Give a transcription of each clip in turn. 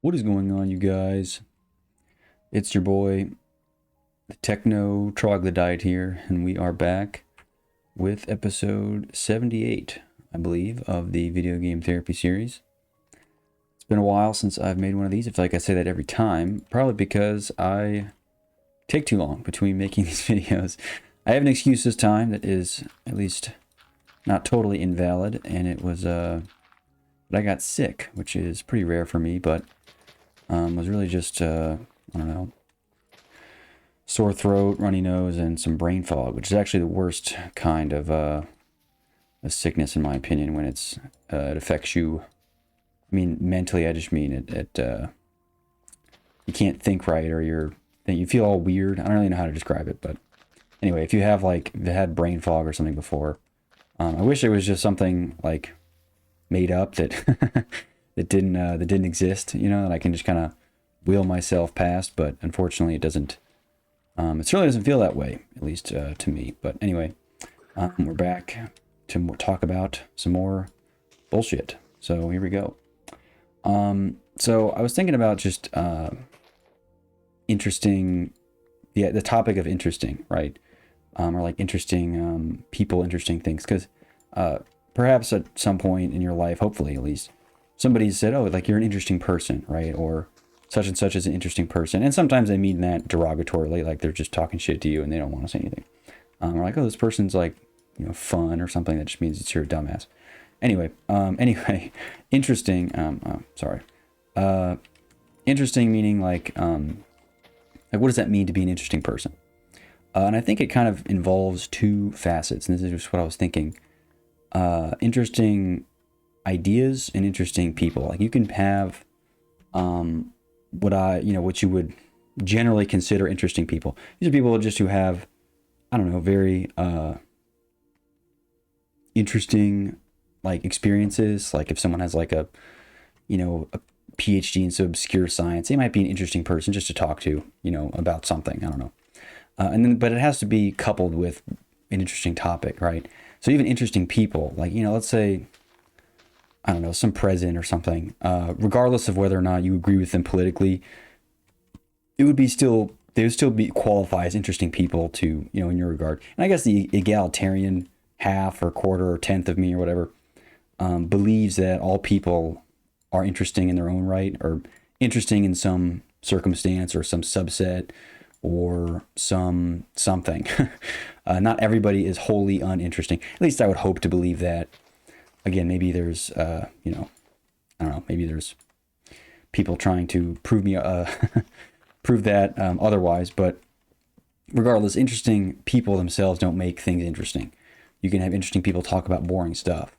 What is going on, you guys? It's your boy, the Techno Troglodyte here, and we are back with episode 78, I believe, of the video game therapy series. It's been a while since I've made one of these. I feel like I say that every time, probably because I take too long between making these videos. I have an excuse this time that is at least not totally invalid, and it was, that I got sick, which is pretty rare for me, but was really just, I don't know, sore throat, runny nose, and some brain fog, which is actually the worst kind of a sickness, in my opinion, when it affects you. I mean, mentally, I just mean you can't think right, or you feel all weird. I don't really know how to describe it, but anyway, if you have had brain fog or something before, I wish it was just something like made up that that didn't exist, that I can just kind of wheel myself past, but unfortunately it doesn't. It certainly doesn't feel that way, at least to me. But anyway, we're back to talk about some more bullshit. So here we go. So I was thinking about just interesting, the topic of interesting, right? Or like interesting people, interesting things, because perhaps at some point in your life, hopefully at least, somebody said, "Oh, like you're an interesting person," right? Or such and such is an interesting person. And sometimes they mean that derogatorily, like they're just talking shit to you and they don't want to say anything. Or like, "Oh, this person's like, fun," or something. That just means it's you're a dumbass. Anyway, interesting. Sorry. Interesting meaning like what does that mean to be an interesting person? And I think it kind of involves two facets. And this is just what I was thinking. Interesting ideas and interesting people. Like you can have what you would generally consider interesting people. These are people just who have, I don't know, very interesting like experiences. Like if someone has like a PhD in some obscure science, they might be an interesting person just to talk to, about something. I don't know. But it has to be coupled with an interesting topic, right? So even interesting people, like, let's say, I don't know, some president or something, regardless of whether or not you agree with them politically, they would still be qualify as interesting people to, in your regard. And I guess the egalitarian half or quarter or tenth of me or whatever believes that all people are interesting in their own right, or interesting in some circumstance or some subset or something. Not everybody is wholly uninteresting. At least I would hope to believe that. Again, maybe there's, I don't know, maybe there's people trying to prove me, prove that otherwise. But regardless, interesting people themselves don't make things interesting. You can have interesting people talk about boring stuff,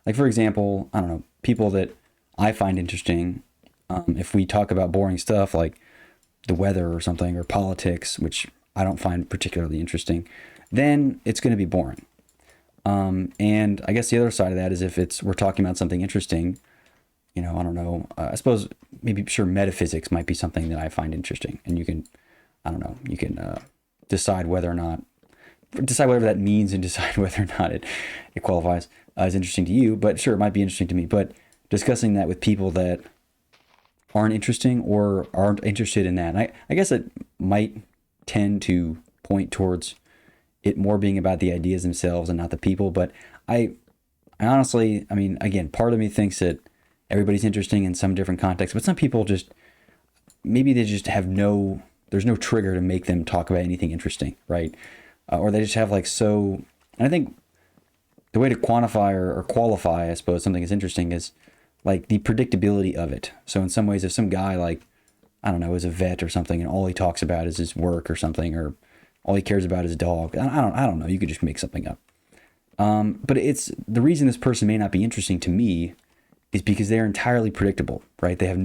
like for example, I don't know, people that I find interesting. If we talk about boring stuff like the weather or something, or politics, which I don't find particularly interesting, then it's going to be boring. And I guess the other side of that is if we're talking about something interesting, I don't know, I suppose maybe sure metaphysics might be something that I find interesting, and you can, I don't know, you can decide whatever that means and decide whether or not it qualifies as interesting to you. But sure, it might be interesting to me. But discussing that with people that aren't interesting or aren't interested in that, and I guess it might tend to point towards it more being about the ideas themselves and not the people. But I honestly, I mean, again, part of me thinks that everybody's interesting in some different contexts, but some people just, maybe they just have there's no trigger to make them talk about anything interesting, right? Or they just have and I think the way to quantify or qualify, I suppose, something is interesting is like the predictability of it. So in some ways, if some guy like, I don't know, is a vet or something, and all he talks about is his work or something, or all he cares about is dog. I don't know. You could just make something up. But it's the reason this person may not be interesting to me is because they're entirely predictable, right? They have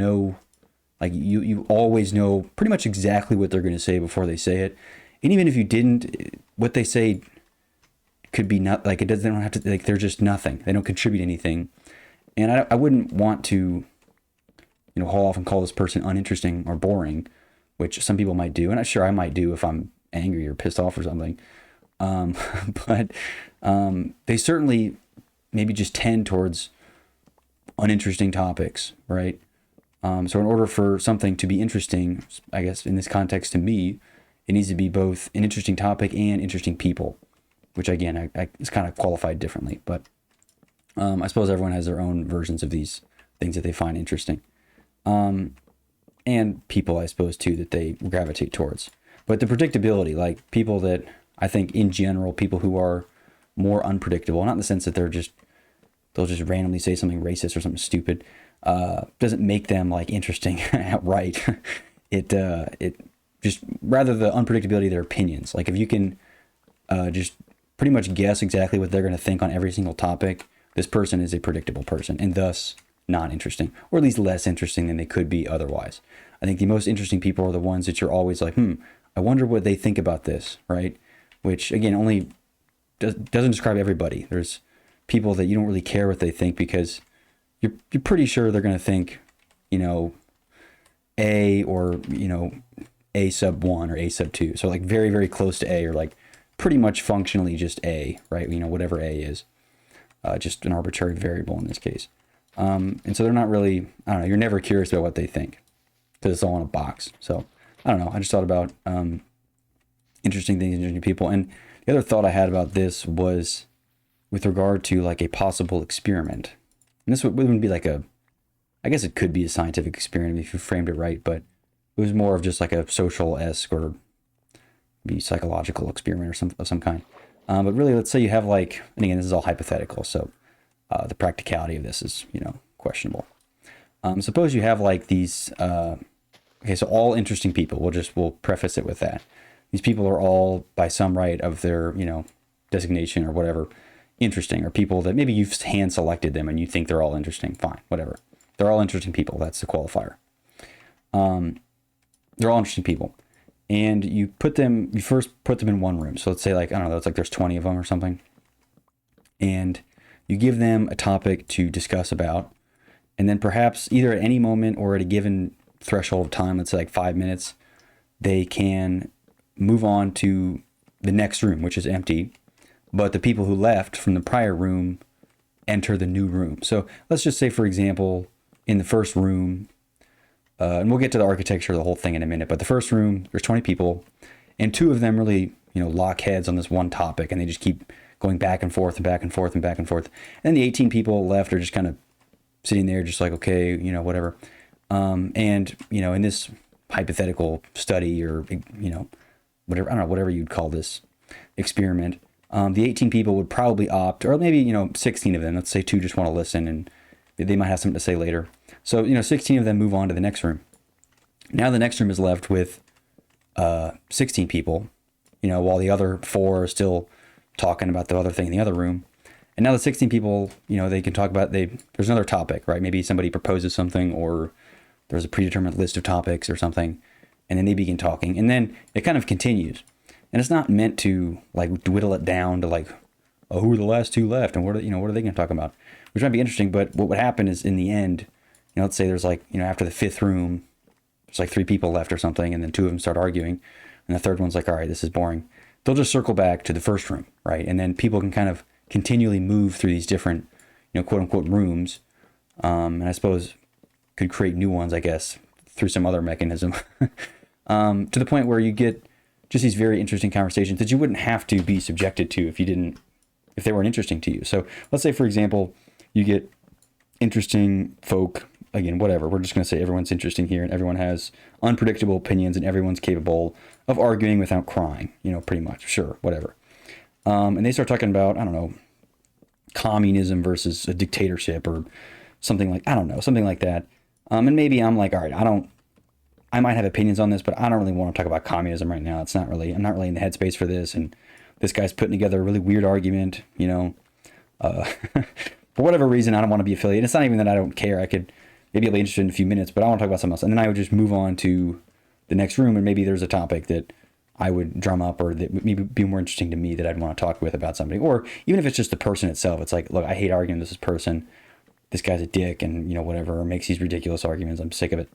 you always know pretty much exactly what they're going to say before they say it. And even if you didn't, what they say could be not like it doesn't. They don't have to, like, they're just nothing. They don't contribute anything. And I wouldn't want to, haul off and call this person uninteresting or boring, which some people might do. And I'm sure I might do if I'm angry or pissed off or something. But they certainly maybe just tend towards uninteresting topics, right? So in order for something to be interesting, I guess in this context to me, it needs to be both an interesting topic and interesting people, which again, it's kind of qualified differently. But I suppose everyone has their own versions of these things that they find interesting. And people, I suppose, too, that they gravitate towards. But the predictability, like people that I think in general, people who are more unpredictable, not in the sense that they'll just randomly say something racist or something stupid, doesn't make them like interesting outright. It just rather the unpredictability of their opinions. Like if you can just pretty much guess exactly what they're going to think on every single topic, this person is a predictable person and thus not interesting, or at least less interesting than they could be otherwise. I think the most interesting people are the ones that you're always like, I wonder what they think about this, right? Which again, only doesn't describe everybody. There's people that you don't really care what they think because you're pretty sure they're going to think, A or, A sub 1 or A sub 2. So like very, very close to A, or like pretty much functionally just A, right? Whatever A is, just an arbitrary variable in this case. And so they're not really, I don't know, you're never curious about what they think because it's all in a box. So I don't know. I just thought about interesting things, interesting people. And the other thought I had about this was with regard to like a possible experiment. And this wouldn't be like I guess it could be a scientific experiment if you framed it right, but it was more of just like a social-esque or be psychological experiment or some kind. But really, let's say you have like, and again, this is all hypothetical, so the practicality of this is, questionable. Suppose you have like these, okay, so all interesting people, we'll preface it with that. These people are all by some right of their, designation or whatever, interesting, or people that maybe you've hand selected them and you think they're all interesting. Fine, whatever. They're all interesting people. That's the qualifier. They're all interesting people. And you first put them in one room. So let's say like, I don't know, it's like there's 20 of them or something. And you give them a topic to discuss about. And then perhaps either at any moment or at a given threshold of time, let's say like 5 minutes, they can move on to the next room, which is empty. But the people who left from the prior room enter the new room. So let's just say, for example, in the first room, and we'll get to the architecture of the whole thing in a minute, but the first room, there's 20 people, and 2 of them really, lock heads on this one topic, and they just keep going back and forth and back and forth and back and forth. And then the 18 people left are just kind of sitting there just like, okay, whatever. And, in this hypothetical study or, whatever, I don't know, whatever you'd call this experiment, the 18 people would probably opt, or maybe, 16 of them, let's say 2 just want to listen and they might have something to say later. So, 16 of them move on to the next room. Now the next room is left with 16 people, while the other 4 are still talking about the other thing in the other room. And now the 16 people, they can talk about, there's another topic, right? Maybe somebody proposes something, or there's a predetermined list of topics or something, and then they begin talking. And then it kind of continues. And it's not meant to like dwindle it down to like, oh, who are the last 2 left? And what are they going to talk about? Which might be interesting, but what would happen is in the end, let's say there's like, after the 5th room, there's like 3 people left or something, and then 2 of them start arguing, and the 3rd one's like, all right, this is boring. They'll just circle back to the first room, right? And then people can kind of continually move through these different, quote unquote rooms, and I suppose could create new ones, I guess, through some other mechanism, to the point where you get just these very interesting conversations that you wouldn't have to be subjected to if they weren't interesting to you. So let's say, for example, you get interesting folk, again, whatever, we're just going to say everyone's interesting here and everyone has unpredictable opinions and everyone's capable of arguing without crying, pretty much, sure, whatever. And they start talking about, I don't know, communism versus a dictatorship or something like, I don't know, something like that. And maybe I'm like, all right, I might have opinions on this, but I don't really want to talk about communism right now. I'm not really in the headspace for this. And this guy's putting together a really weird argument, for whatever reason, I don't want to be affiliated. It's not even that I don't care. I could maybe I'll be interested in a few minutes, but I want to talk about something else. And then I would just move on to the next room, and maybe there's a topic that I would drum up or that would maybe be more interesting to me that I'd want to talk with about somebody. Or even if it's just the person itself, it's like, look, I hate arguing with this person. This guy's a dick and, whatever, or makes these ridiculous arguments. I'm sick of it.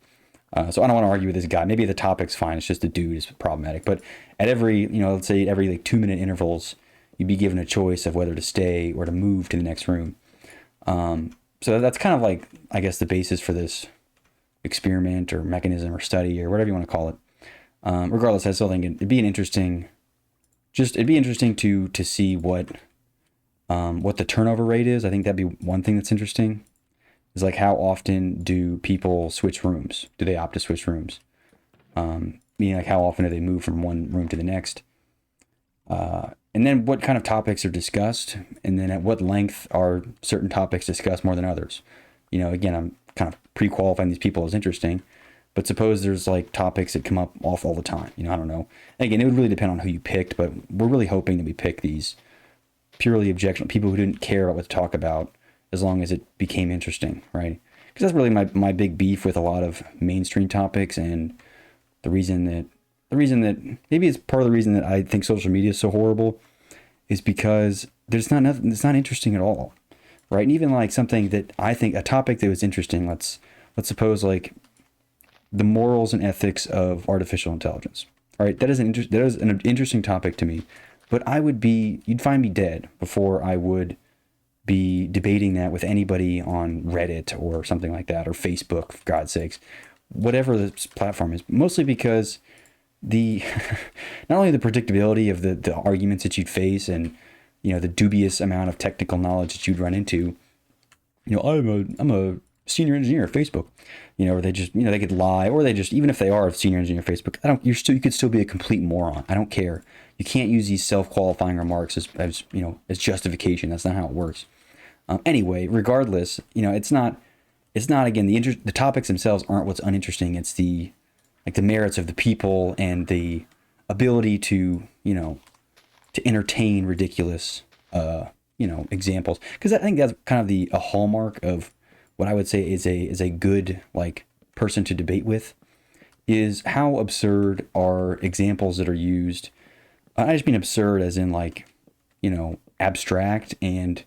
So I don't want to argue with this guy. Maybe the topic's fine. It's just the dude is problematic. But at every, let's say every like 2-minute intervals, you'd be given a choice of whether to stay or to move to the next room. So that's kind of like, I guess, the basis for this experiment or mechanism or study or whatever you want to call it. Regardless, I still think it'd be interesting to see what the turnover rate is. I think that'd be one thing that's interesting. Is like how often do people switch rooms? Do they opt to switch rooms? Meaning like how often do they move from one room to the next? And then what kind of topics are discussed, and then at what length are certain topics discussed more than others? Again, I'm kind of pre-qualifying these people as interesting, but suppose there's like topics that come up off all the time. I don't know. Again, it would really depend on who you picked, but we're really hoping that we pick these purely objectionable people who didn't care about what to talk about as long as it became interesting, right? Because that's really my big beef with a lot of mainstream topics, and the reason that maybe it's part of the reason that I think social media is so horrible is because there's not nothing, it's not interesting at all, right? And even like something that I think a topic that was interesting, let's suppose like the morals and ethics of artificial intelligence, right? That is an interesting topic to me, but you'd find me dead before I would be debating that with anybody on Reddit or something like that, or Facebook, for God's sakes, whatever the platform is, mostly because the not only the predictability of the arguments that you'd face, and the dubious amount of technical knowledge that you'd run into. I'm a senior engineer at Facebook, or they just they could lie, or they just, even if they are a senior engineer at Facebook, you could still be a complete moron. I don't care. You can't use these self-qualifying remarks as justification. That's not how it works. Anyway, regardless, it's not again, the topics themselves aren't what's uninteresting. It's the merits of the people and the ability to entertain ridiculous examples, because I think that's kind of a hallmark of what I would say is a good person to debate with, is how absurd are examples that are used. I just mean absurd as in abstract, and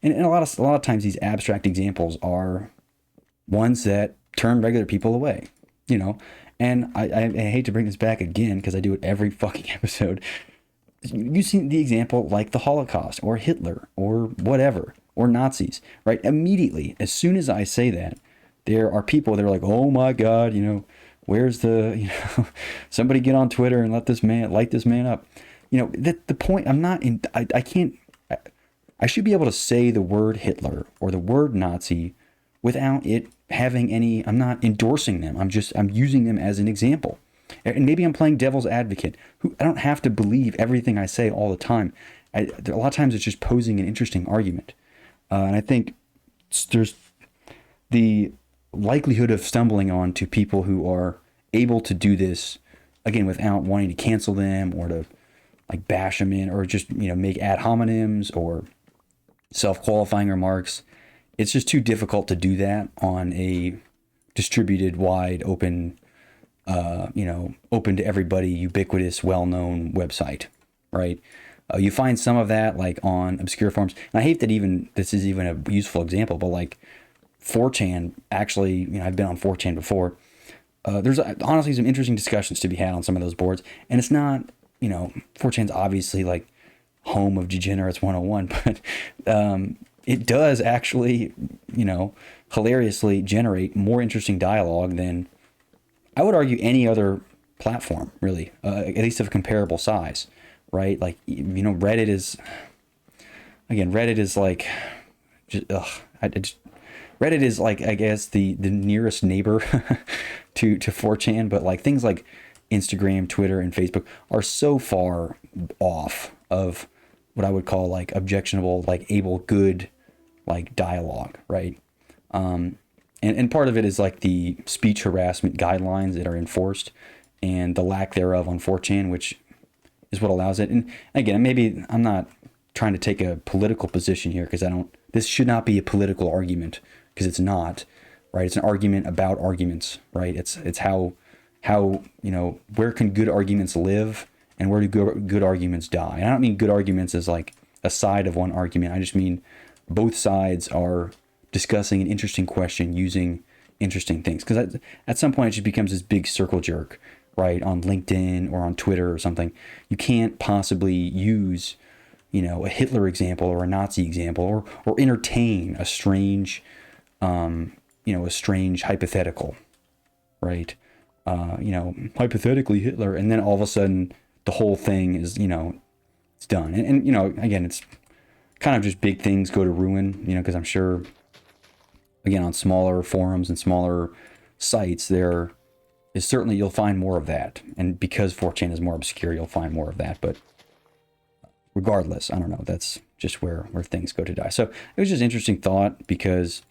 a lot of times these abstract examples are ones that turn regular people away, And I hate to bring this back again because I do it every fucking episode. You see the example like the Holocaust or Hitler or whatever, or Nazis, right? Immediately, as soon as I say that, there are people that are like, oh my God, where's the, somebody get on Twitter and light this man up. The point, I can't, I should be able to say the word Hitler or the word Nazi without it having any, I'm not endorsing them. I'm using them as an example. And maybe I'm playing devil's advocate. I don't have to believe everything I say all the time. A lot of times it's just posing an interesting argument. And I think there's the likelihood of stumbling on to people who are able to do this, again, without wanting to cancel them or to bash them in, or just, make ad hominems or self-qualifying remarks. It's just too difficult to do that on a distributed, wide, open, open to everybody, ubiquitous, well-known website, right? You find some of that on obscure forums. And I hate that this is even a useful example, but 4chan, actually, I've been on 4chan before. There's honestly some interesting discussions to be had on some of those boards. And it's not, 4chan's obviously home of Degenerates 101, but it does actually, hilariously generate more interesting dialogue than, I would argue, any other platform, really, at least of a comparable size, right? Reddit is Reddit is I guess the nearest neighbor to 4chan, but things like Instagram, Twitter, and Facebook are so far off of what I would call objectionable, good dialogue, right? And part of it is the speech harassment guidelines that are enforced and the lack thereof on 4chan, which is what allows it. And again, maybe I'm not trying to take a political position here, because this should not be a political argument, because it's not, right? It's an argument about arguments, right? It's how where can good arguments live and where do good arguments die? And I don't mean good arguments as a side of one argument. I just mean both sides are discussing an interesting question using interesting things, because at some point it just becomes this big circle jerk, right? On LinkedIn or on Twitter or something, you can't possibly use a Hitler example or a Nazi example, or entertain a strange hypothetical, right? Hypothetically Hitler, and then all of a sudden the whole thing is, it's done. And again, it's kind of just big things go to ruin, because I'm sure, again, on smaller forums and smaller sites, there is certainly, you'll find more of that. And because 4chan is more obscure, you'll find more of that. But regardless, I don't know, that's just where things go to die. So it was just interesting thought, because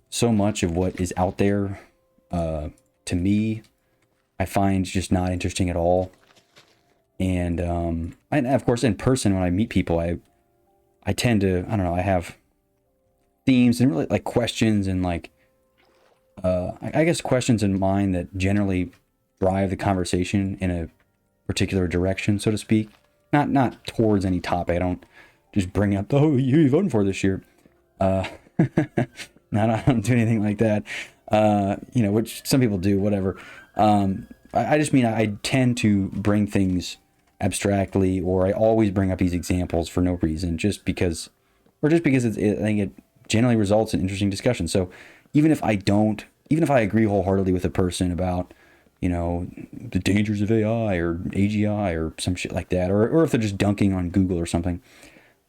so much of what is out there, to me, I find just not interesting at all. And of course, in person, when I meet people, I tend to, I don't know, I have themes and really like questions and like, I guess questions in mind that generally drive the conversation in a particular direction, so to speak. Not towards any topic. I don't just bring up, oh, who are you voting for this year? No, I don't do anything like that. Which some people do, whatever. I just mean I tend to bring things abstractly, or I always bring up these examples for no reason, just because I think it generally results in interesting discussion. So even if I agree wholeheartedly with a person about, the dangers of AI or AGI or some shit like that, or if they're just dunking on Google or something,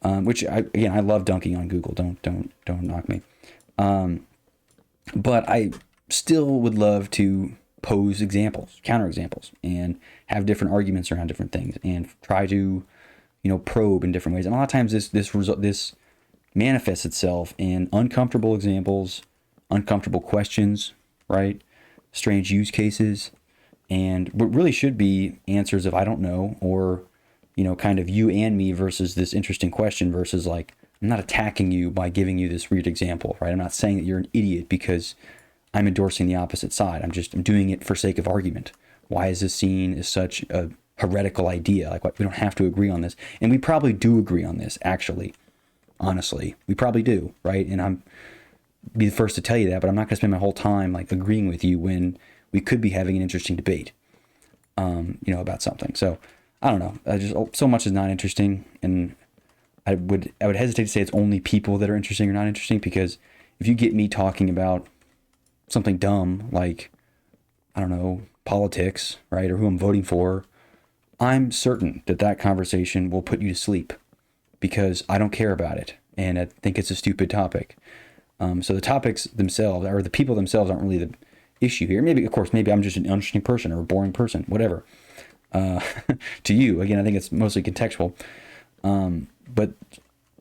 which I love dunking on Google. Don't knock me. But I still would love to pose examples, counterexamples, and have different arguments around different things, and try to, probe in different ways. And a lot of times this manifests itself in uncomfortable examples, uncomfortable questions, right? Strange use cases, and what really should be answers of I don't know, or, kind of you and me versus this interesting question versus like, I'm not attacking you by giving you this weird example, right? I'm not saying that you're an idiot because I'm endorsing the opposite side. I'm doing it for sake of argument. Why is this seen as such a heretical idea? Like, what, we don't have to agree on this. And we probably do agree on this, actually. Honestly, we probably do, right? And I'm be the first to tell you that, but I'm not going to spend my whole time like agreeing with you when we could be having an interesting debate, about something. So I don't know. Just so much is not interesting, and I would hesitate to say it's only people that are interesting or not interesting, because if you get me talking about something dumb like, I don't know, politics, right, or who I'm voting for, I'm certain that conversation will put you to sleep, because I don't care about it and I think it's a stupid topic. So the topics themselves, or the people themselves, aren't really the issue here. Maybe I'm just an interesting person or a boring person, whatever. To you, again, I think it's mostly contextual. But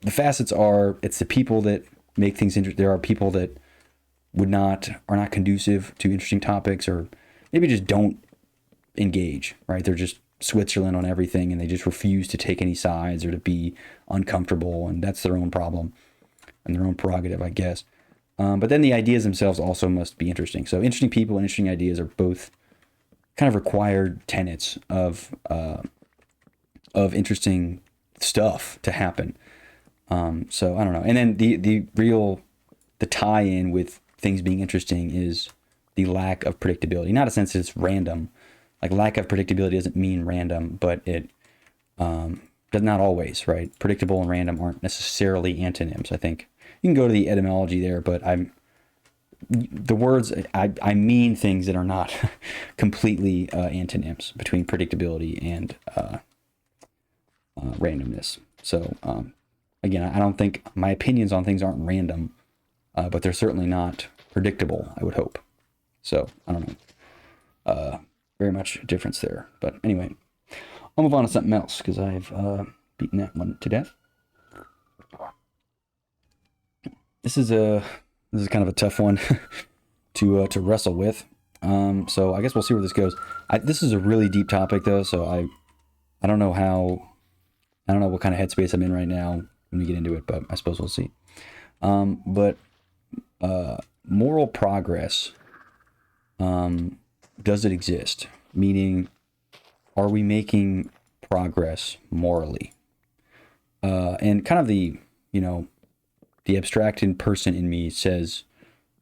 the facets are, it's the people that make things interesting. There are people that are not conducive to interesting topics, or maybe just don't engage, right? They're just Switzerland on everything, and they just refuse to take any sides or to be uncomfortable, and that's their own problem and their own prerogative, I guess. But then the ideas themselves also must be interesting. So interesting people and interesting ideas are both kind of required tenets of interesting stuff to happen. So I don't know. And then the tie-in with things being interesting is the lack of predictability. Not a sense that it's random. Like, lack of predictability doesn't mean random, but it does not always, right? Predictable and random aren't necessarily antonyms. I think you can go to the etymology there, but the words, I mean things that are not completely antonyms between predictability and randomness. So again, I don't think my opinions on things aren't random, but they're certainly not predictable, I would hope. So I don't know. Very much a difference there. But anyway, I'll move on to something else, because I've beaten that one to death. This is kind of a tough one to wrestle with. So I guess we'll see where this goes. This is a really deep topic, though, so I don't know what kind of headspace I'm in right now when we get into it, but I suppose we'll see. But moral progress, does it exist? Meaning, are we making progress morally? And kind of the abstracted person in me says,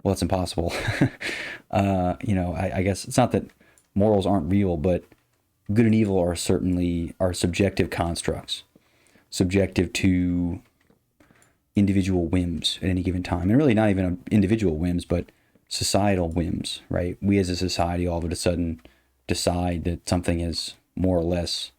well, it's impossible. I guess it's not that morals aren't real, but good and evil are certainly subjective constructs, subjective to individual whims at any given time. And really not even individual whims, but societal whims, right? We as a society all of a sudden decide that something is more or less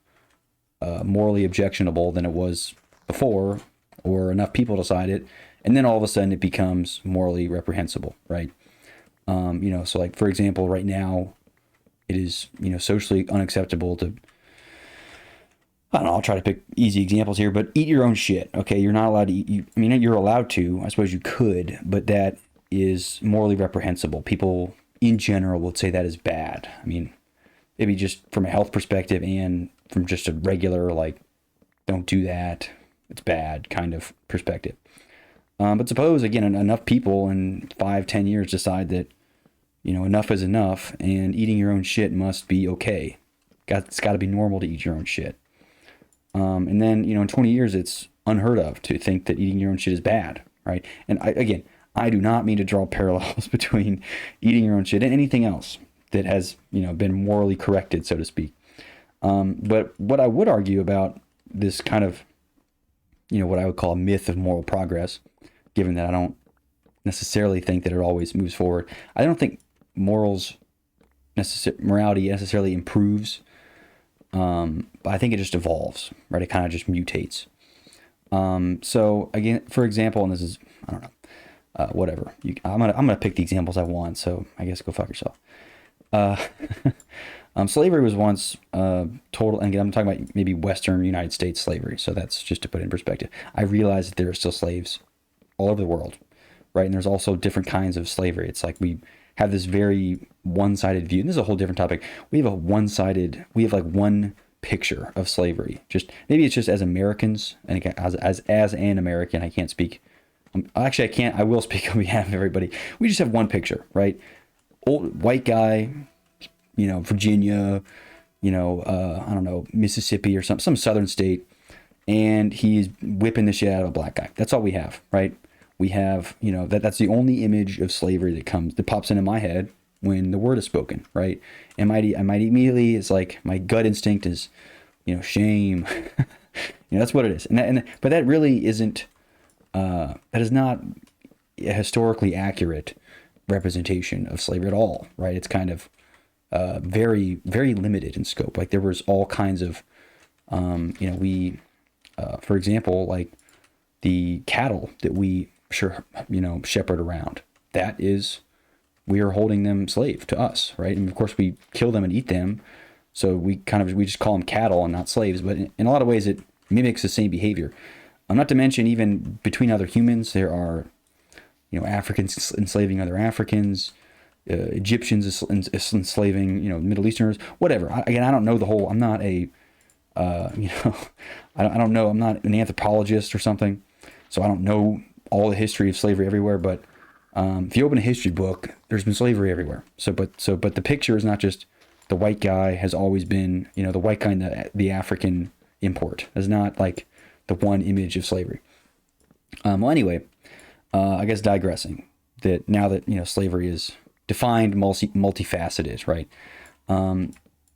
morally objectionable than it was before, or enough people decide it, and then all of a sudden it becomes morally reprehensible, right? So like, for example, right now it is, socially unacceptable to, I don't know, I'll try to pick easy examples here, but eat your own shit. Okay. You're not allowed to eat, you're allowed to, I suppose you could, but that is morally reprehensible. People in general would say that is bad. I mean, maybe just from a health perspective and from just a regular, like, don't do that, it's bad kind of perspective. But suppose, again, enough people in 5-10 years decide that, enough is enough and eating your own shit must be okay. It's got to be normal to eat your own shit. And then, in 20 years, it's unheard of to think that eating your own shit is bad, right? And I do not mean to draw parallels between eating your own shit and anything else that has, been morally corrected, so to speak. But what I would argue about this kind of, what I would call a myth of moral progress, given that I don't necessarily think that it always moves forward. I don't think morality necessarily improves. But I think it just evolves, right? It kind of just mutates. So again, for example, and this is, I don't know, whatever. I'm gonna pick the examples I want. So I guess go fuck yourself. Slavery was once total, and again, I'm talking about maybe Western United States slavery. So that's just to put it in perspective. I realize that there are still slaves all over the world, right? And there's also different kinds of slavery. It's like we have this very one-sided view. And this is a whole different topic. We have like one picture of slavery. Maybe it's just as Americans, and as an American, I can't speak. Actually, I will speak on behalf of everybody. We just have one picture, right? Old white guy, Virginia, I don't know, Mississippi or some southern state, and he's whipping the shit out of a black guy. That's all we have, right? We have, that's the only image of slavery that pops into my head when the word is spoken, right? And I might immediately, it's like my gut instinct is, shame. That's what it is. But that really isn't, that is not a historically accurate representation of slavery at all, right? It's kind of very, very limited in scope. Like there was all kinds of, for example, like the cattle that we shepherd around, we are holding them slave to us, right? And of course we kill them and eat them. So we just call them cattle and not slaves, but in a lot of ways it mimics the same behavior. Not to mention, even between other humans, there are, Africans enslaving other Africans, Egyptians enslaving, Middle Easterners, whatever. I don't know the whole, I'm not a, I don't know, I'm not an anthropologist or something. So I don't know all the history of slavery everywhere, but if you open a history book, there's been slavery everywhere. But the picture is not just the white guy has always been, the white guy and the African import. It's not like the one image of slavery. Anyway, I guess digressing, that now that, slavery is defined, multifaceted, right?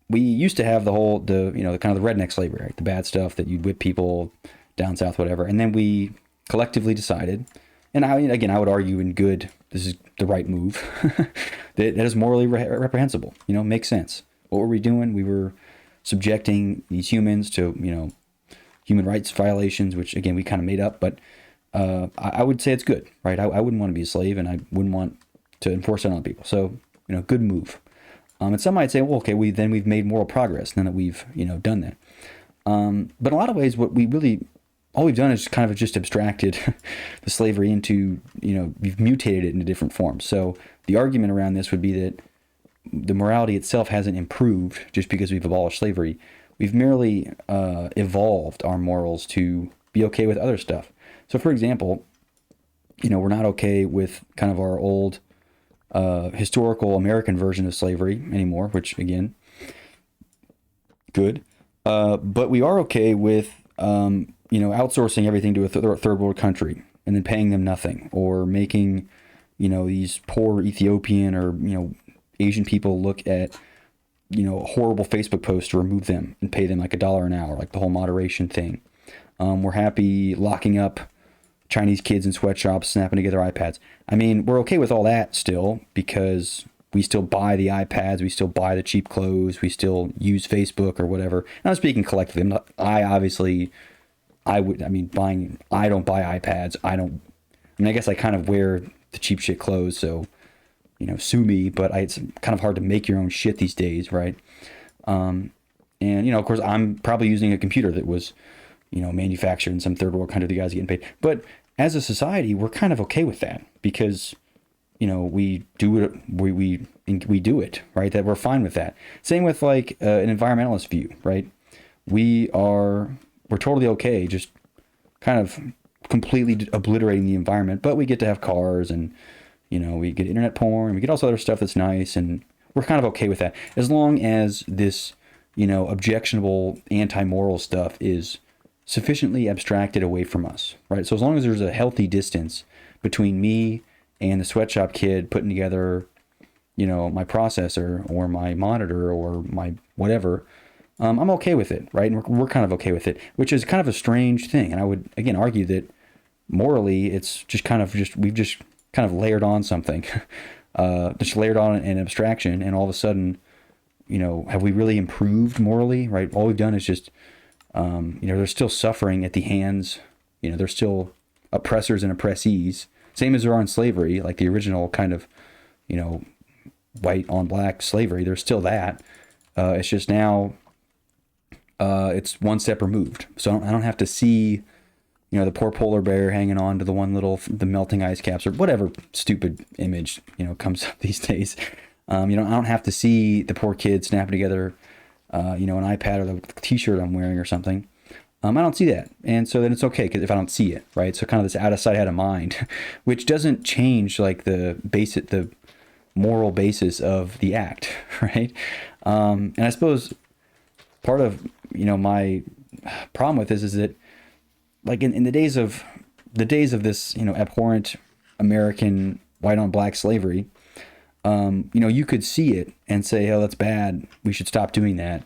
We used to have the kind of the redneck slavery, right? The bad stuff that you'd whip people down south, whatever. And then we collectively decided, and I would argue this is the right move, that is morally reprehensible, makes sense. What were we doing? We were subjecting these humans to, human rights violations, which again, we kind of made up, but I would say it's good, right? I wouldn't want to be a slave, and I wouldn't want to enforce it on people. So, good move. And some might say, well, okay, we've made moral progress now that we've, done that. But in a lot of ways, all we've done is kind of just abstracted the slavery into, we've mutated it into different forms. So the argument around this would be that the morality itself hasn't improved just because we've abolished slavery. We've merely evolved our morals to be okay with other stuff. So for example, we're not okay with kind of our old historical American version of slavery anymore, which again, good. But we are okay with, outsourcing everything to a third world country and then paying them nothing, or making, these poor Ethiopian or, Asian people look at, horrible Facebook posts to remove them and pay them like $1 an hour, like the whole moderation thing. We're happy locking up, Chinese kids in sweatshops snapping together iPads. I mean, we're okay with all that still because we still buy the iPads, we still buy the cheap clothes, we still use Facebook or whatever. And I'm speaking collectively. I obviously, I mean, I don't buy iPads. I guess I kind of wear the cheap shit clothes, so, sue me, but it's kind of hard to make your own shit these days, right? And, of course, I'm probably using a computer that was, manufactured in some third world country, the guys getting paid. But as a society, we're kind of okay with that because, we do it, we do it, right? That we're fine with that. Same with like an environmentalist view, right? We're totally okay just kind of completely obliterating the environment, but we get to have cars and, we get internet porn and we get all this other stuff that's nice, and we're kind of okay with that as long as this, objectionable anti-moral stuff is sufficiently abstracted away from us, right? So as long as there's a healthy distance between me and the sweatshop kid putting together, my processor or my monitor or my whatever, I'm okay with it, right? And we're kind of okay with it, which is kind of a strange thing. And I would, again, argue that morally, it's we've just kind of layered on something, just layered on an abstraction, and all of a sudden, have we really improved morally, right? All we've done is just, they're still suffering at the hands, they're still oppressors and oppressees, same as there are in slavery, like the original kind of, white on black slavery. There's still that. It's just now, it's one step removed. So I don't have to see, the poor polar bear hanging on to the melting ice caps or whatever stupid image, comes up these days. I don't have to see the poor kid snapping together, an iPad or the t-shirt I'm wearing or something. I don't see that. And so then it's okay if I don't see it, right? So kind of this out of sight, out of mind, which doesn't change like the moral basis of the act, right? And I suppose part of, my problem with this is that, like in the days of this, abhorrent American white on black slavery, you could see it and say, oh, that's bad, we should stop doing that.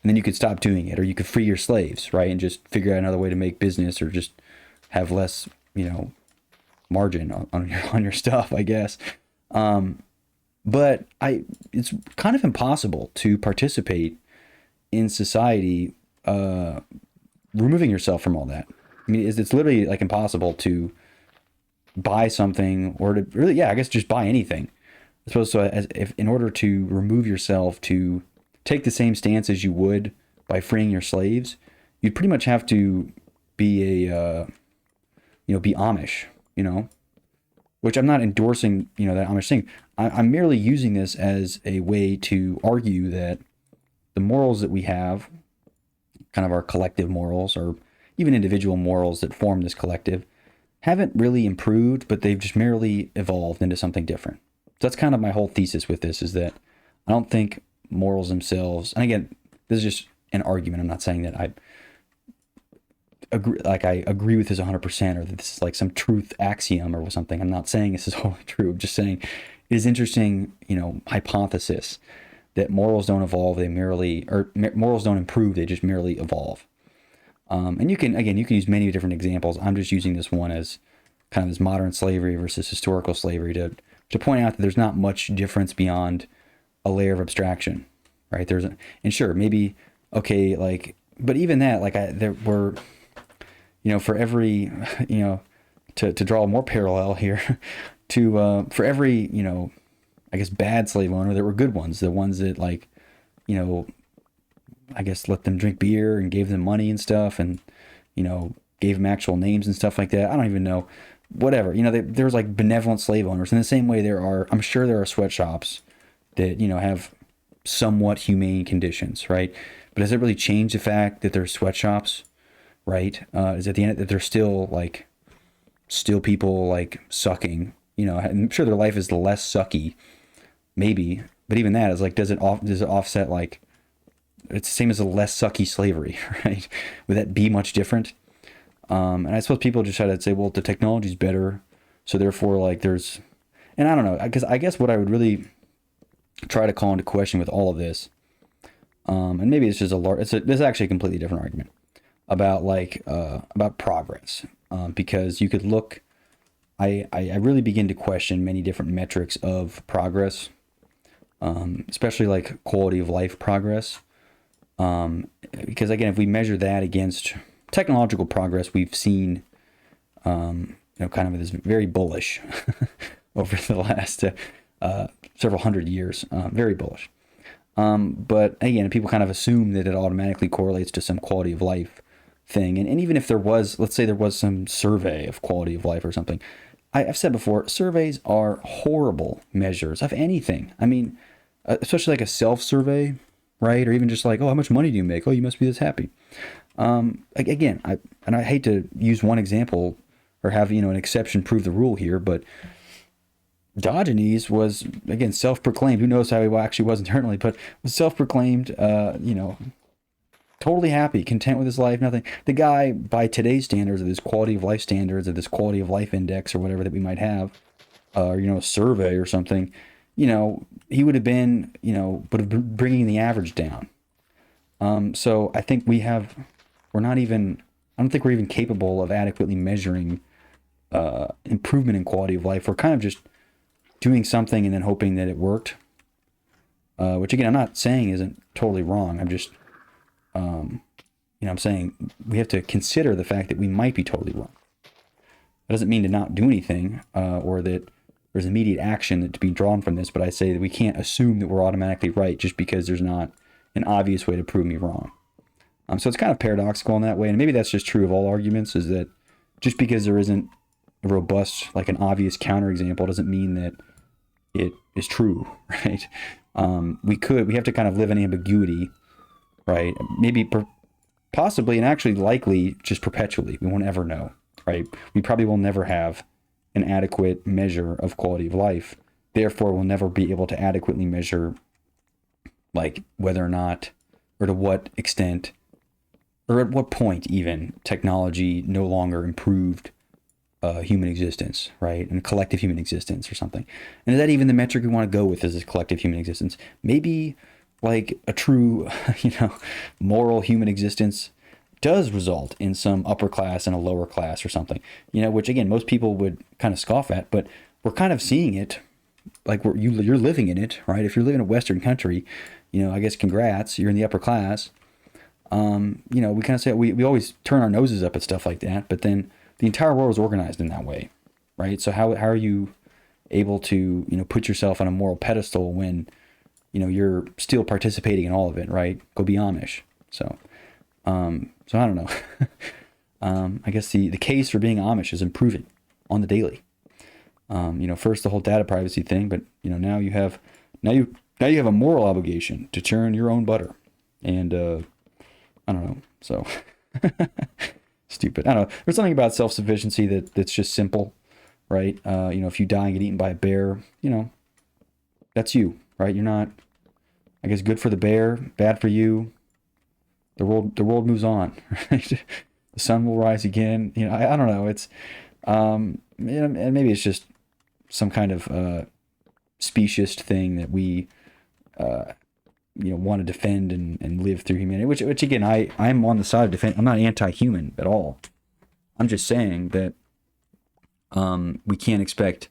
And then you could stop doing it, or you could free your slaves, right? And just figure out another way to make business, or just have less, margin on your stuff, I guess. But it's kind of impossible to participate in society, removing yourself from all that. I mean, it's literally like impossible to buy something or to really, I guess just buy anything. I suppose so. If in order to remove yourself, to take the same stance as you would by freeing your slaves, you'd pretty much have to be be Amish, which I'm not endorsing, that Amish thing. I'm merely using this as a way to argue that the morals that we have, kind of our collective morals, or even individual morals that form this collective, haven't really improved, but they've just merely evolved into something different. So that's kind of my whole thesis with this, is that I don't think morals themselves, and again, this is just an argument. I'm not saying that I agree with this 100%, or that this is like some truth axiom or something. I'm not saying this is all true. I'm just saying it is interesting, hypothesis that morals don't evolve, morals don't improve, they just merely evolve. And you can use many different examples. I'm just using this one as kind of as modern slavery versus historical slavery to point out that there's not much difference beyond a layer of abstraction, right? And sure, maybe, okay, like, but even that, like, there were, for every, to draw a more parallel here, for every, I guess, bad slave owner, there were good ones, the ones that, like, I guess let them drink beer and gave them money and stuff, and, gave them actual names and stuff like that. I don't even know. Whatever. There's like benevolent slave owners. In the same way, I'm sure there are sweatshops that, have somewhat humane conditions, right? But does it really change the fact that they're sweatshops, right? Is at the end that they're still people like sucking, I'm sure their life is less sucky, maybe, but even that is like, does it offset, like, it's the same as a less sucky slavery, right? Would that be much different? And I suppose people just try to say, well, the technology's better, so therefore, like, and I don't know, because I guess what I would really try to call into question with all of this, and maybe it's just this is actually a completely different argument about, like, about progress. because you could look. I really begin to question many different metrics of progress, especially like quality of life progress. Because again, if we measure that against technological progress, we've seen, kind of this very bullish over the last several hundred years, very bullish. But again, people kind of assume that it automatically correlates to some quality of life thing. And even if there was, let's say there was some survey of quality of life or something, I've said before, surveys are horrible measures of anything. I mean, especially like a self-survey, right? Or even just like, oh, how much money do you make? Oh, you must be this happy. Again, I hate to use one example or have, an exception prove the rule here, but Diogenes was, again, self-proclaimed. Who knows how he actually was internally, but was self-proclaimed, totally happy, content with his life, nothing. The guy, by today's standards, of this quality of life standards, or this quality of life index, or whatever that we might have, a survey or something, he would have been, bringing the average down. So I think I don't think we're even capable of adequately measuring improvement in quality of life. We're kind of just doing something and then hoping that it worked, which again, I'm not saying isn't totally wrong. I'm just, I'm saying we have to consider the fact that we might be totally wrong. That doesn't mean to not do anything, or that there's immediate action that to be drawn from this, but I say that we can't assume that we're automatically right just because there's not an obvious way to prove me wrong. So it's kind of paradoxical in that way, and maybe that's just true of all arguments, is that just because there isn't a robust, like an obvious counterexample, doesn't mean that it is true, right? We have to kind of live in ambiguity, right? Maybe possibly, and actually likely, just perpetually. We won't ever know, right? We probably will never have an adequate measure of quality of life. Therefore, we'll never be able to adequately measure, like, whether or not, or to what extent, or at what point even technology no longer improved human existence, right? And collective human existence or something. And is that even the metric we want to go with, is this collective human existence? Maybe like a true, moral human existence does result in some upper class and a lower class or something, which again, most people would kind of scoff at, but we're kind of seeing it, like you're living in it, right? If you're living in a Western country, I guess congrats, you're in the upper class. We kind of say, we always turn our noses up at stuff like that, but then the entire world is organized in that way, right? So how are you able to, put yourself on a moral pedestal when, you're still participating in all of it, right? Go be Amish. So I don't know. I guess the case for being Amish is improving on the daily. First the whole data privacy thing, but now you have a moral obligation to churn your own butter, and I don't know. So stupid. I don't know. There's something about self-sufficiency that's just simple, right? If you die and get eaten by a bear, that's you, right? You're not, I guess, good for the bear, bad for you. The world moves on, right? The sun will rise again. I don't know. It's, and maybe it's just some kind of speciesist thing that we, want to defend and live through humanity. Which again, I'm on the side of defend. I'm not anti-human at all. I'm just saying that we can't expect.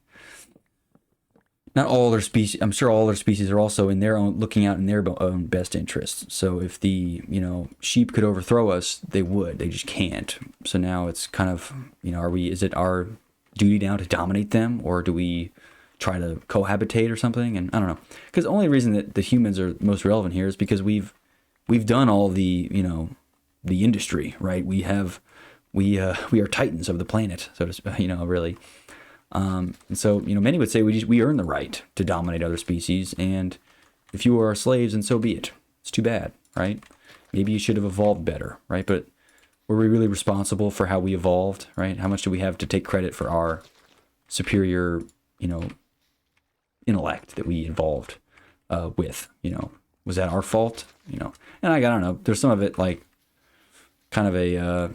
Not all other species. I'm sure all other species are also in their own looking out in their own best interests. So if the sheep could overthrow us, they would. They just can't. So now it's kind of is it our duty now to dominate them, or do we try to cohabitate or something? And I don't know, because the only reason that the humans are most relevant here is because we've done all the the industry, right? We are titans of the planet, so to speak, really. And so, many would say we earn the right to dominate other species, and if you are our slaves, then so be it. It's too bad, right? Maybe you should have evolved better, right? But were we really responsible for how we evolved, right? How much do we have to take credit for our superior, intellect that we evolved with? Was that our fault? And I don't know. There's some of it like kind of a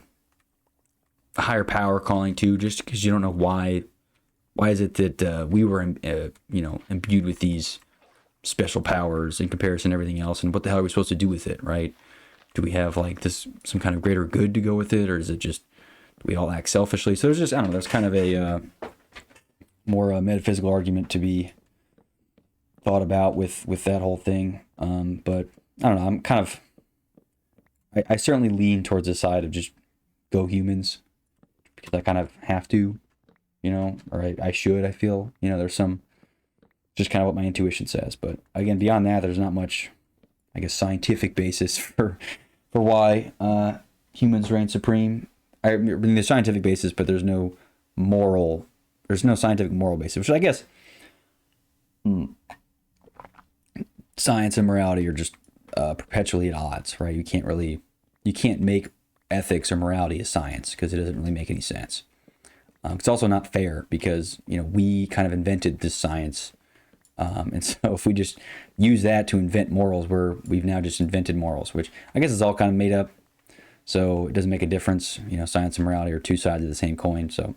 higher power calling too, just because you don't know why. Why is it that we were, imbued with these special powers in comparison to everything else? And what the hell are we supposed to do with it, right? Do we have like some kind of greater good to go with it? Or is it just we all act selfishly. So there's just, I don't know, there's kind of a more metaphysical argument to be thought about with that whole thing. But I don't know, I'm kind of, I certainly lean towards the side of just go humans, because I kind of have to, or I should, I feel, there's some, just kind of what my intuition says. But again, beyond that, there's not much, I guess, scientific basis for why humans reign supreme. I mean, there's scientific basis, but there's no scientific moral basis, which I guess science and morality are just perpetually at odds, right? You can't make ethics or morality a science, because it doesn't really make any sense. It's also not fair, because we kind of invented this science, and so if we just use that to invent morals, we've now just invented morals, which I guess is all kind of made up. So it doesn't make a difference. Science and morality are two sides of the same coin. So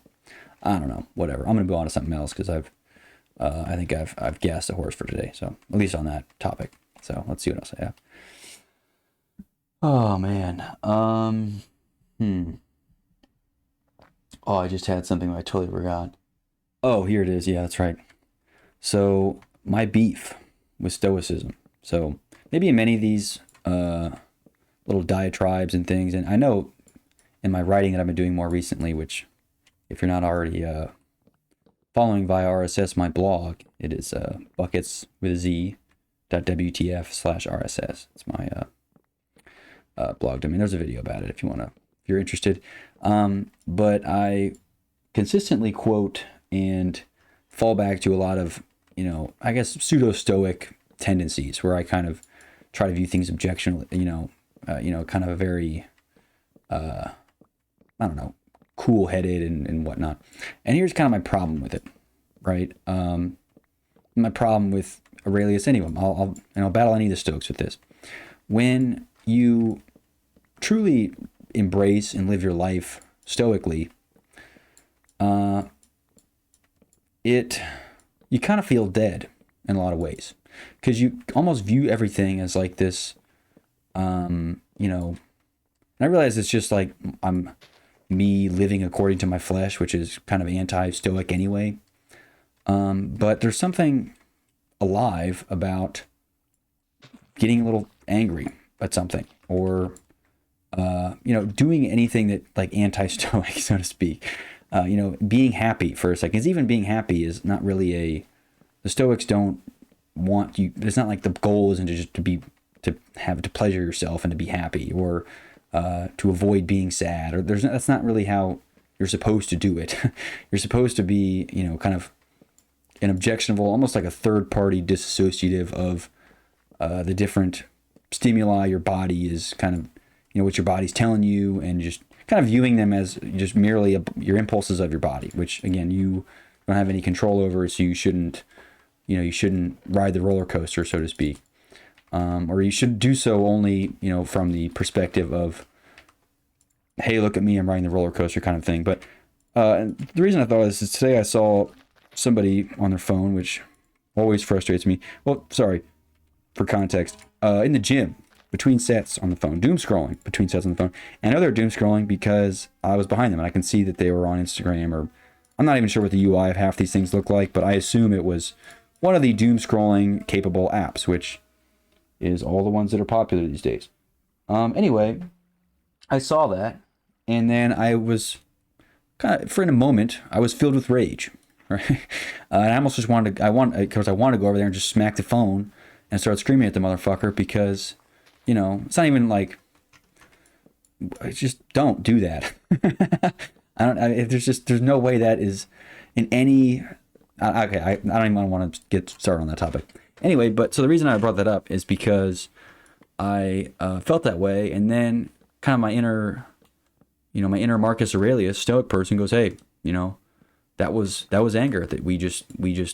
I don't know, whatever. I'm gonna go on to something else, because I think I've gassed a horse for today. So at least on that topic. So let's see what else I have. Oh man. Oh, I just had something I totally forgot. Oh, here it is. Yeah, that's right. So my beef with Stoicism. So maybe in many of these little diatribes and things, and I know in my writing that I've been doing more recently, which if you're not already following via RSS my blog, it is buckets with a z.wtf/RSS. It's my blog domain. There's a video about it if you're interested. But I consistently quote and fall back to a lot of, I guess pseudo-stoic tendencies, where I kind of try to view things objectionably, kind of a very, I don't know, cool-headed and whatnot. And here's kind of my problem with it, right? My problem with Aurelius, any of them, I'll battle any of the Stoics with this. When you truly embrace and live your life stoically, you kind of feel dead in a lot of ways, because you almost view everything as like this, and I realize it's just like I'm me living according to my flesh, which is kind of anti-stoic anyway. But there's something alive about getting a little angry at something, or doing anything that like anti-stoic, so to speak. Being happy for a second. Because even being happy is not really the Stoics don't want you. It's not like the goal isn't just to pleasure yourself and to be happy, or to avoid being sad, or that's not really how you're supposed to do it. You're supposed to be, kind of an objectionable, almost like a third party dissociative of the different stimuli your body is kind of, what your body's telling you, and just kind of viewing them as just merely your impulses of your body, which again, you don't have any control over. So you shouldn't ride the roller coaster, so to speak. Or you should do so only, from the perspective of, hey, look at me, I'm riding the roller coaster kind of thing. But the reason I thought of this is today I saw somebody on their phone, which always frustrates me. Well, sorry, for context, in the gym, between sets on the phone, doom scrolling between sets on the phone. And I know they're doom scrolling because I was behind them and I can see that they were on Instagram, or I'm not even sure what the UI of half these things look like, but I assume it was one of the doom scrolling capable apps, which is all the ones that are popular these days. Anyway, I saw that, and then I was in a moment, I was filled with rage, right? And I almost just wanted to go over there and just smack the phone and start screaming at the motherfucker, because, it's not even like, just don't do that. There's no way that is in any, okay, I don't even want to get started on that topic. Anyway, but so the reason I brought that up is because I felt that way, and then kind of my inner Marcus Aurelius Stoic person goes, hey, that was anger that we just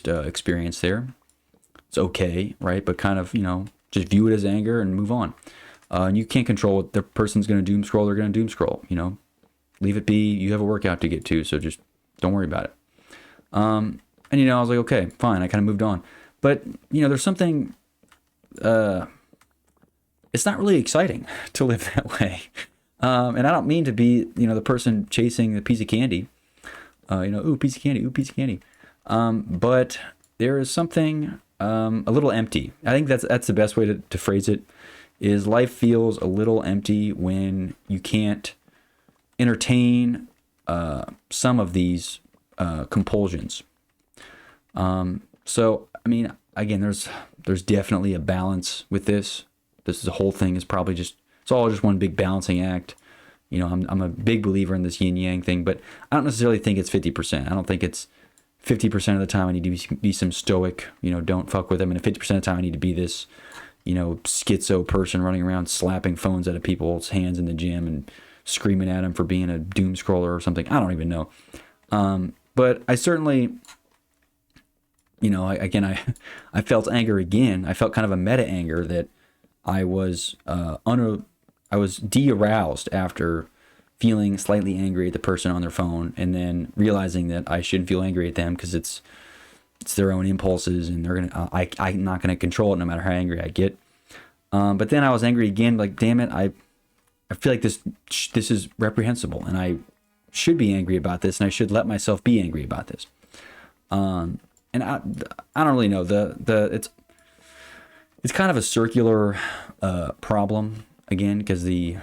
experienced there. It's okay, right? But kind of, just view it as anger and move on. And you can't control what the person's going to doom scroll. They're going to doom scroll, leave it be. You have a workout to get to, so just don't worry about it. And, I was like, okay, fine. I kind of moved on. But, there's something, it's not really exciting to live that way. And I don't mean to be, the person chasing the piece of candy. Ooh, piece of candy, ooh, piece of candy. But there is something a little empty. I think that's the best way to phrase it. Is life feels a little empty when you can't entertain some of these compulsions. So I mean, again, there's definitely a balance with this. The whole thing is probably it's all just one big balancing act. I'm a big believer in this yin yang thing, but I don't necessarily think it's 50%. I don't think it's 50% of the time I need to be some stoic, don't fuck with them, and 50% of the time I need to be this, schizo person running around slapping phones out of people's hands in the gym and screaming at them for being a doom scroller or something. I don't even know. But I certainly, I felt anger again. I felt kind of a meta anger that I was I was de-aroused after feeling slightly angry at the person on their phone, and then realizing that I shouldn't feel angry at them because it's their own impulses, and I'm not gonna control it no matter how angry I get. But then I was angry again, like, damn it, I feel like this is reprehensible, and I should be angry about this, and I should let myself be angry about this. And I don't really know, it's kind of a circular problem again, because maybe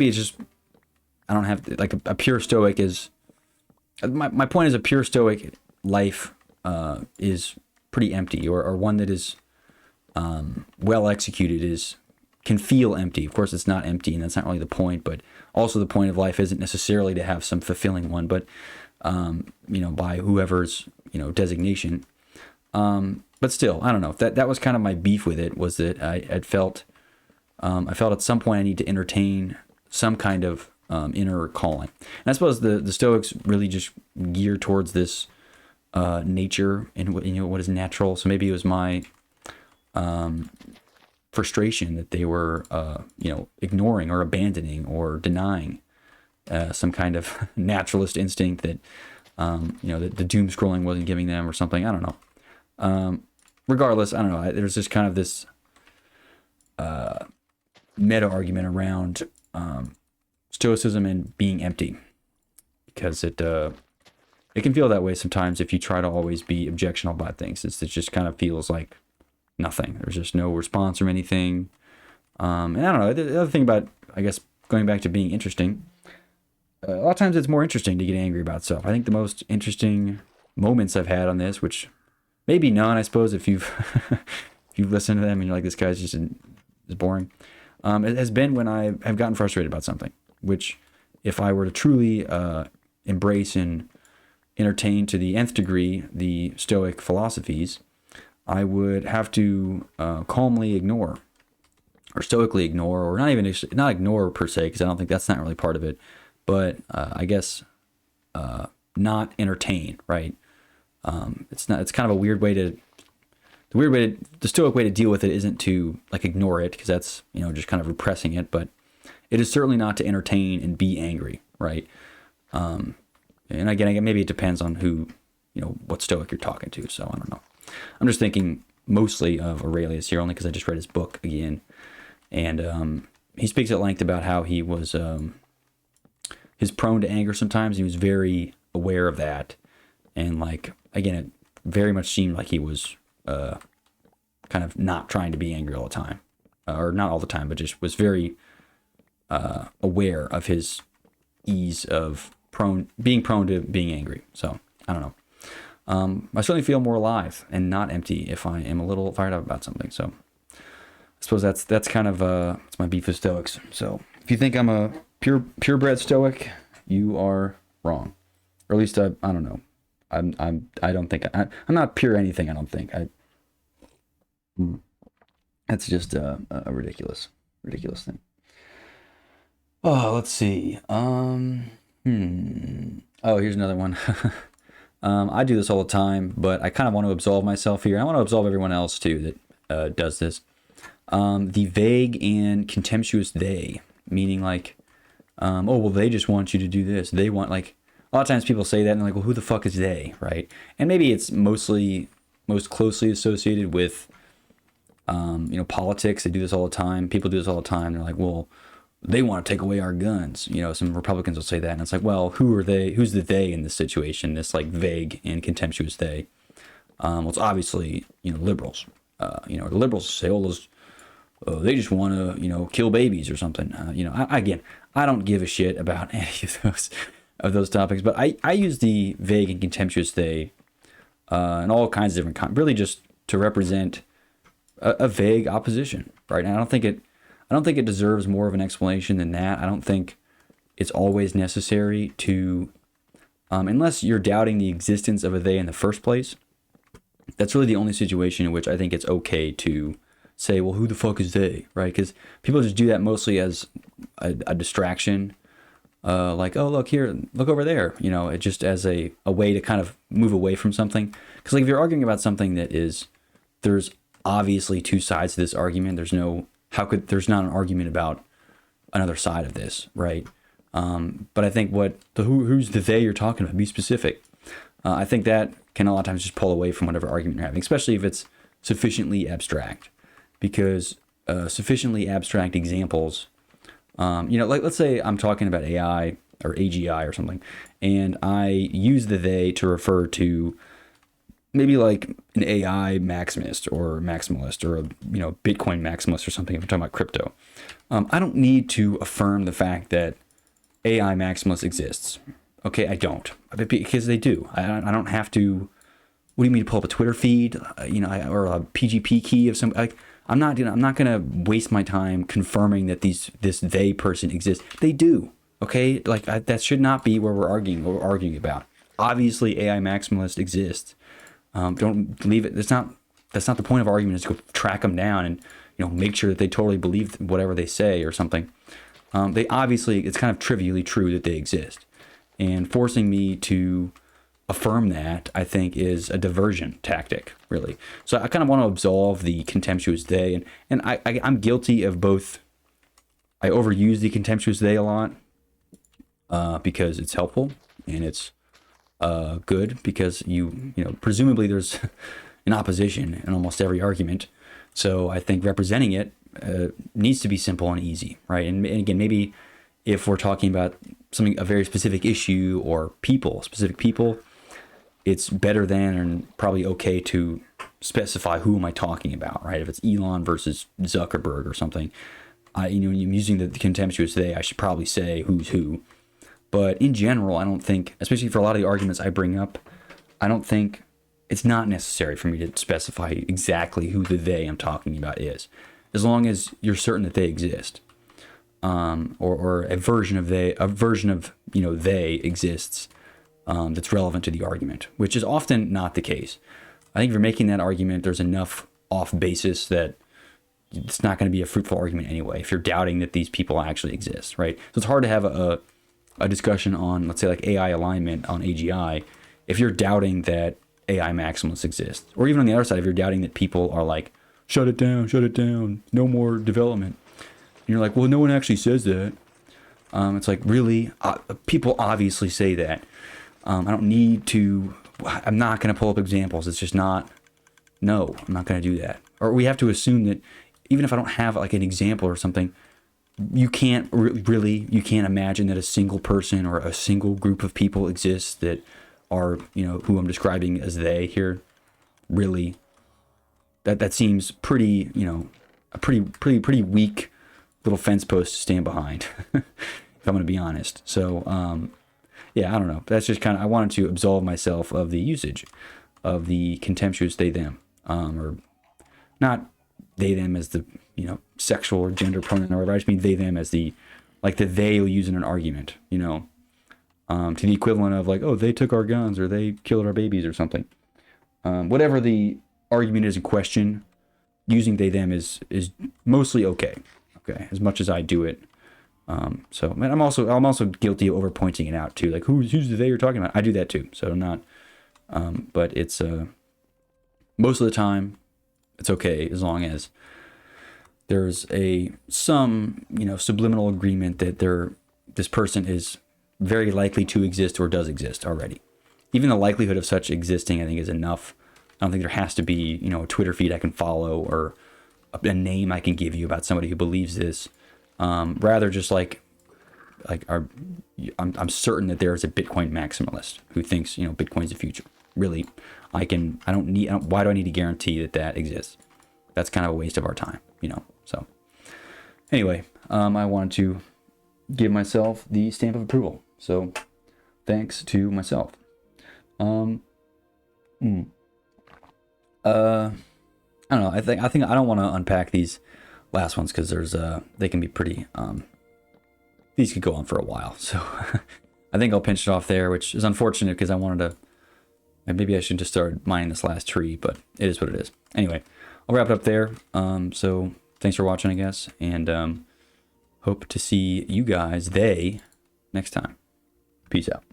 it's just, I don't have like a pure stoic is, my point is, a pure stoic life is pretty empty, or one that is well executed can feel empty. Of course, it's not empty, and that's not really the point, but also the point of life isn't necessarily to have some fulfilling one, but by whoever's designation. But still, I don't know. That was kind of my beef with it, was that I felt at some point I need to entertain some kind of inner calling. And I suppose the Stoics really just gear towards this nature and what is natural. So maybe it was my frustration that they were ignoring or abandoning or denying some kind of naturalist instinct that that the doom scrolling wasn't giving them, or something. I don't know. Regardless, I don't know. There's just kind of this meta argument around stoicism and being empty, because it can feel that way sometimes if you try to always be objectionable about things. It just kind of feels like nothing. There's just no response from anything. And I don't know. The other thing about, I guess, going back to being interesting, a lot of times it's more interesting to get angry about stuff. I think the most interesting moments I've had on this, which maybe none, I suppose, if you've if you've listened to them and you're like, this guy's just is boring, it has been when I have gotten frustrated about something, which if I were to truly embrace and entertain to the nth degree the Stoic philosophies, I would have to calmly ignore, or stoically ignore, or not ignore per se, because I don't think that's not really part of it, but I guess not entertain, right? It's kind of a weird way to, the Stoic way to deal with it isn't to like ignore it, because that's, just kind of repressing it, but it is certainly not to entertain and be angry, right? And again, maybe it depends on who, what Stoic you're talking to, so I don't know. I'm just thinking mostly of Aurelius here, only because I just read his book again, and he speaks at length about how he was he's prone to anger sometimes. He was very aware of that, and like, again, it very much seemed like he was kind of not trying to be angry all the time, or not all the time, but just was very aware of his ease of being prone to being angry. So I don't know. I certainly feel more alive and not empty if I am a little fired up about something. So I suppose that's kind of it's my beef with Stoics. So if you think I'm a purebred Stoic, you are wrong, or at least I don't know. I don't think I'm not pure anything. I don't think that's just a ridiculous thing. Oh, let's see. Oh, here's another one. I do this all the time, but I kind of want to absolve myself here. I want to absolve everyone else too that does this. The vague and contemptuous they, meaning like, oh, well, they just want you to do this. They want, like, a lot of times people say that and they're like, well, who the fuck is they, right? And maybe it's most closely associated with Politics, they do this all the time. People do this all the time. They're like, well, they want to take away our guns. Some Republicans will say that, and it's like, well, who are they? Who's the they in this situation? This like vague and contemptuous they. Well, it's obviously liberals. The liberals say, oh, they just want to kill babies or something. I don't give a shit about any of those topics, but I use the vague and contemptuous they in all kinds of different really just to represent a vague opposition, right? And I don't think it deserves more of an explanation than that. I don't think it's always necessary to, unless you're doubting the existence of a they in the first place. That's really the only situation in which I think it's okay to say, well, who the fuck is they, right? Because people just do that mostly as a distraction, like, oh, look here, look over there, it just as a way to kind of move away from something. Because like if you're arguing about something there's obviously two sides to this argument. There's not an argument about another side of this, right? But I think who's the they you're talking about, be specific. I think that can a lot of times just pull away from whatever argument you're having, especially if it's sufficiently abstract, because sufficiently abstract examples, like let's say I'm talking about AI or AGI or something, and I use the they to refer to maybe like an AI maximalist or a Bitcoin maximalist or something. If I'm talking about crypto, I don't need to affirm the fact that AI maximalist exists. Okay, I don't, because they do. I don't have to. What do you mean to pull up a Twitter feed, or a PGP key of some? I'm not gonna waste my time confirming that this they person exists. They do. Okay, that should not be where we're arguing about. Obviously, AI maximalist exists. Don't leave it. That's not the point of argument. Is to go track them down and make sure that they totally believe whatever they say or something. They obviously, it's kind of trivially true that they exist. And forcing me to affirm that, I think, is a diversion tactic, really. So I kind of want to absolve the contemptuous they, and I'm guilty of both. I overuse the contemptuous they a lot because it's helpful and it's good, because presumably there's an opposition in almost every argument. So I think representing it needs to be simple and easy, right? And again, maybe if we're talking about a very specific issue or specific people, it's better than and probably okay to specify who am I talking about, right? If it's Elon versus Zuckerberg or something, when I'm using the contemptuous they, I should probably say who's who. But in general, I don't think, especially for a lot of the arguments I bring up, I don't think it's not necessary for me to specify exactly who the they I'm talking about is, as long as you're certain that they exist. Or a version of they exists that's relevant to the argument, which is often not the case. I think if you're making that argument, there's enough off basis that it's not going to be a fruitful argument anyway, if you're doubting that these people actually exist, right? So it's hard to have a discussion on, let's say, like AI alignment on AGI if you're doubting that AI maximalists exist. Or even on the other side, if you're doubting that people are like, shut it down, no more development. And you're like, well, no one actually says that. It's like, really? People obviously say that. I don't need to. I'm not going to pull up examples. It's just not. No, I'm not going to do that. Or we have to assume that even if I don't have like an example or something, you can't you can't imagine that a single person or a single group of people exists that are, who I'm describing as they here. Really, that seems pretty, a pretty weak little fence post to stand behind, if I'm going to be honest. So, yeah, I don't know. That's just kind of, I wanted to absolve myself of the usage of the contemptuous they, them, or not they, them as the, sexual or gender pronoun or whatever. I just mean they, them as the they will use in an argument, to the equivalent of like, oh, they took our guns or they killed our babies or something. Whatever the argument is in question, using they, them is mostly okay. Okay, as much as I do it. So man, I'm also guilty of over pointing it out too. Like who's the they you're talking about? I do that too. So I'm not, but it's most of the time it's okay as long as there's some subliminal agreement that this person is very likely to exist or does exist already. Even the likelihood of such existing, I think, is enough. I don't think there has to be a Twitter feed I can follow or a name I can give you about somebody who believes this. Rather just like I'm certain that there is a Bitcoin maximalist who thinks, you know, Bitcoin's the future. Really, why do I need to guarantee that that exists? That's kind of a waste of our time, you know. So anyway, I wanted to give myself the stamp of approval. So thanks to myself. I don't know. I think I don't want to unpack these last ones because they can be pretty. These could go on for a while, so I think I'll pinch it off there, which is unfortunate because I wanted to. Maybe I should just start mining this last tree, but it is what it is. Anyway, I'll wrap it up there. So thanks for watching, I guess, and hope to see you guys next time. Peace out.